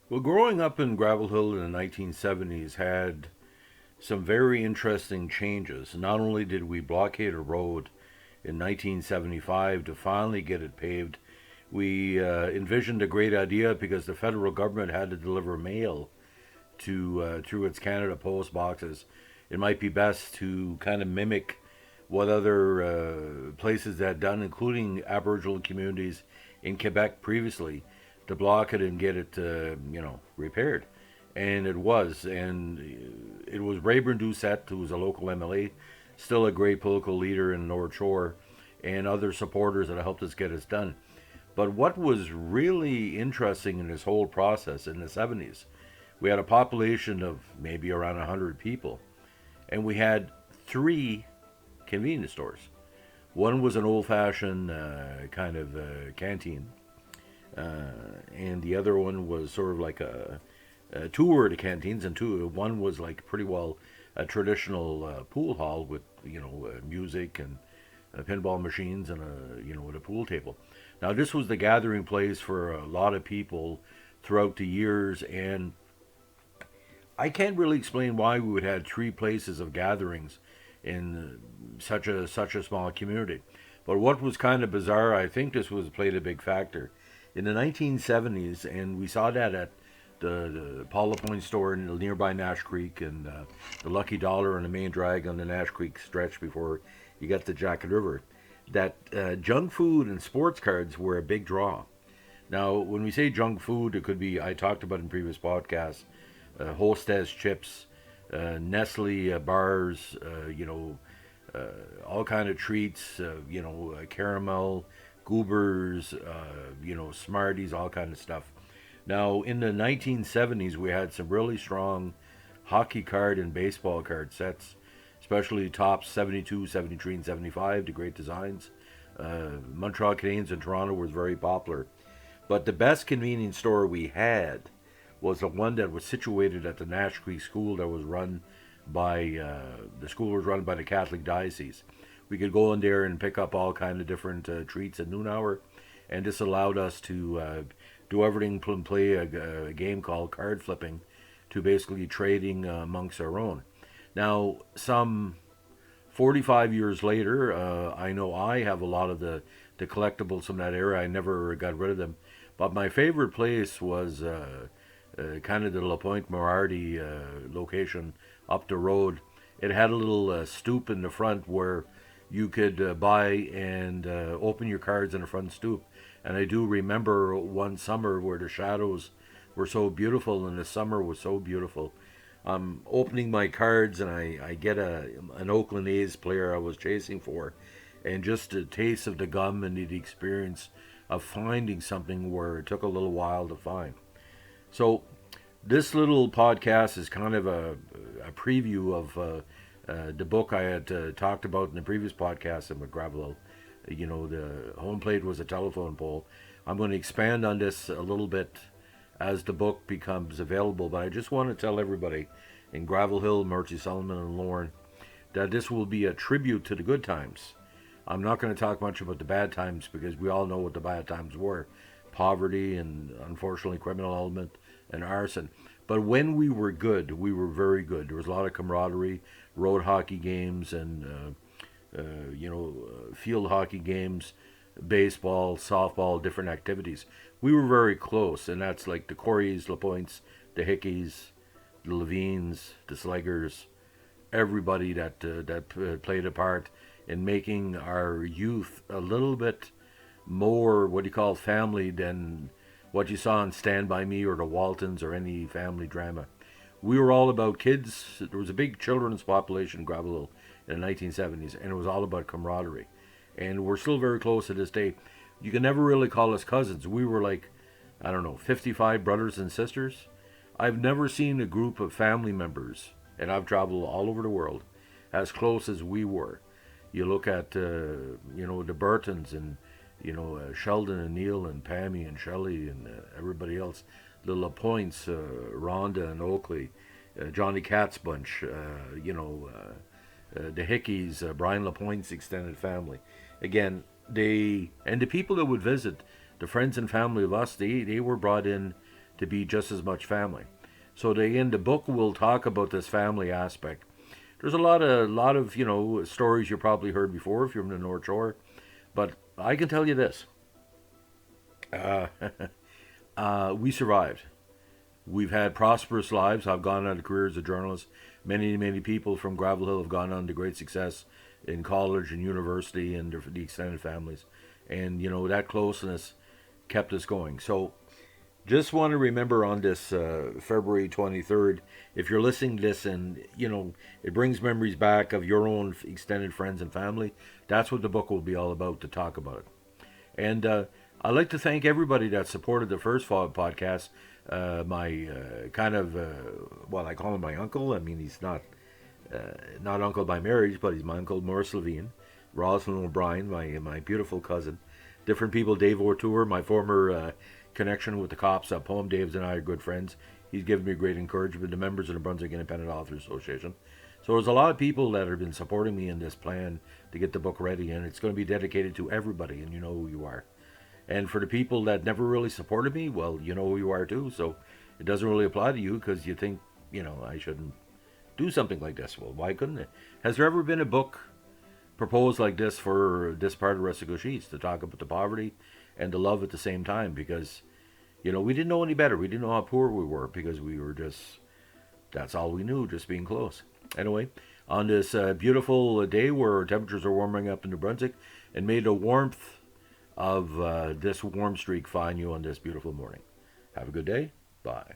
Well, growing up in Gravel Hill in the 1970s had some very interesting changes. Not only did we blockade a road in 1975 to finally get it paved, we envisioned a great idea because the federal government had to deliver mail to through its Canada Post boxes. It might be best to kind of mimic what other places had done, including Aboriginal communities in Quebec previously, to block it and get it, repaired. And it was Rayburn Doucette, who was a local MLA, still a great political leader in North Shore, and other supporters that helped us get it done. But what was really interesting in this whole process in the 70s, we had a population of maybe around 100 people, and we had three convenience stores. One was an old fashioned kind of canteen, and the other one was sort of like two were the canteens, and one was like pretty well a traditional pool hall with music and pinball machines and with a pool table. Now this was the gathering place for a lot of people throughout the years, and I can't really explain why we would have three places of gatherings in such a small community. But what was kind of bizarre, I think this was played a big factor in the 1970s, and we saw that at the Paul LaPointe store in the nearby Nash Creek and the Lucky Dollar and the main drag on the Nash Creek stretch before you got to Jacket River. That junk food and sports cards were a big draw. Now, when we say junk food, it could be, I talked about in previous podcasts, Hostess chips, Nestle bars, all kind of treats, caramel, goobers, Smarties, all kind of stuff. Now, in the 1970s, we had some really strong hockey card and baseball card sets, especially tops 72, 73, and 75, the great designs. Montreal Canadiens and Toronto was very popular. But the best convenience store we had was the one that was situated at the Nash Creek School that was run by the school was run by the Catholic Diocese. We could go in there and pick up all kind of different treats at noon hour, and this allowed us to do everything from play a game called card flipping to basically trading amongst our own. Now, some 45 years later, I know I have a lot of the collectibles from that era. I never got rid of them. But my favorite place was kind of the LaPointe Morardi location up the road. It had a little stoop in the front where you could buy and open your cards in the front stoop. And I do remember one summer where the shadows were so beautiful and the summer was so beautiful. I'm opening my cards and I get an Oakland A's player I was chasing for, and just a taste of the gum and the experience of finding something where it took a little while to find. So this little podcast is kind of a preview of the book I had talked about in the previous podcast in McGravel. The home plate was a telephone pole. I'm going to expand on this a little bit as the book becomes available, but I just want to tell everybody in Gravel Hill, Murchie, Solomon, and Lorne that this will be a tribute to the good times. I'm not going to talk much about the bad times because we all know what the bad times were: poverty and unfortunately criminal element and arson. But when we were good, we were very good. There was a lot of camaraderie, road hockey games, and field hockey games, baseball, softball, different activities. We were very close, and that's like the Coreys, LaPointes, the Hickeys, the Levines, the Slegers, everybody that played a part in making our youth a little bit more what you call family than what you saw in Stand By Me or the Waltons or any family drama. We were all about kids. There was a big children's population in Gravel Hill in the 1970s, and it was all about camaraderie. And we're still very close to this day. You can never really call us cousins. We were like, I don't know, 55 brothers and sisters. I've never seen a group of family members, and I've traveled all over the world, as close as we were. You look at, the Burtons and, Sheldon and Neil and Pammy and Shelley and everybody else, the LaPointes, Rhonda and Oakley, Johnny Cat's bunch, the Hickeys, Brian LaPointe's extended family. Again, and the people that would visit, the friends and family of us, they were brought in to be just as much family. So the book will talk about this family aspect. There's a lot of stories you probably heard before if you're from the North Shore, but I can tell you this: uh, we survived. We've had prosperous lives. I've gone on a career as a journalist. Many people from Gravel Hill have gone on to great success in college and university and the extended families, and that closeness kept us going. So just want to remember on this February 23rd, if you're listening to this and, it brings memories back of your own extended friends and family, that's what the book will be all about, to talk about it. And I'd like to thank everybody that supported the first podcast. My kind of, well, I call him my uncle. I mean, he's not uncle by marriage, but he's my uncle, Maurice Levine. Rosalind O'Brien, my beautiful cousin. Different people, Dave O'Toole, my former connection with the cops. Poem Dave's and I are good friends. He's given me great encouragement. The members of the Brunswick Independent Authors Association. So there's a lot of people that have been supporting me in this plan to get the book ready, and it's going to be dedicated to everybody, and you know who you are. And for the people that never really supported me, well, you know who you are too. So it doesn't really apply to you because you think, I shouldn't do something like this. Well, why couldn't it? Has there ever been a book proposed like this for this part of Restigouche to talk about the poverty and the love at the same time? Because we didn't know any better. We didn't know how poor we were because we were that's all we knew, just being close. Anyway, on this beautiful day where temperatures are warming up in New Brunswick, and may the warmth of this warm streak find you on this beautiful morning. Have a good day. Bye.